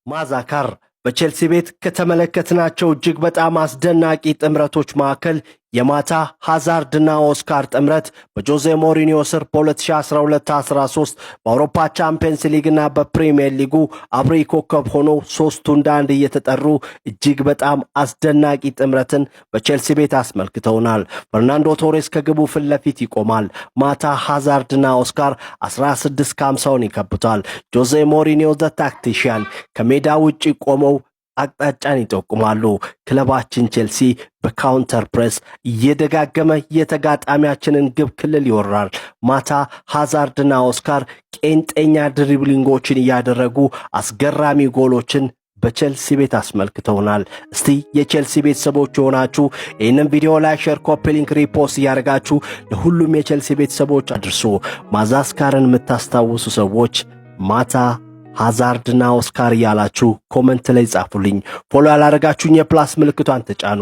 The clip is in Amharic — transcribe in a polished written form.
ማዛካር በቼልሲ ቤት ከተመለከትናቸው እጅግ በጣም አስደናቂ ጥምረቶች መካከል የማታ ሃዛርድና ኦስካር ጥምረት በጆዜ ሞሪኒዮ ስር በ2012-13 በአውሮፓ ቻምፒየንስ ሊግና በፕሪሚየር ሊጉ አብሪ ኮከብ ሆኖ ሶስቱ እንደ አንድ እየተጠሩ እጅግ በጣም አስደናቂ ጥምረትን በቼልሲ ቤት አስመልክተውናል። ፈርናንዶ ቶሬስ ከግቡ ፊት ለፊት ይቆማል። ማታ ሃዛርድና ኦስካር 16 ከ50ውን ይከቡታል። ጆዜ ሞሪኒዮ ዘ ታክቲሽያን ከሜዳ ውጪ ቆመው አቅጣጫን ይጠቁማሉ። ክለባችን ቼልሲ በካውንተር ፕሬስ እየደጋገመ የተጋጣሚያችንን ግብ ክልል ይወራል። ማታ ሃዛርድና ኦስካር ቄንጠኛ ድሪብሊንጎችን እያደረጉ አስገራሚ ጎሎችን በቼልሲ ቤት አስመልክተውናል። እስቲ የቼልሲ ቤተሰቦች የሆናችሁ ይህንን ቪዲዮ ላይ ሼር፣ ኮፒ ሊንክ፣ ሪፖስት እያደረጋችሁ ለሁሉም የቼልሲ ቤተሰቦች አድርሱ። ማዛስካርን የምታስታውሱ ሰዎች ማታ ሃዛርድና ኦስካር ያላችሁ ኮሜንት ላይ ጻፉልኝ። ፎሎ ያላረጋችሁኝ የፕላስ ምልክቷን ተጫኑ።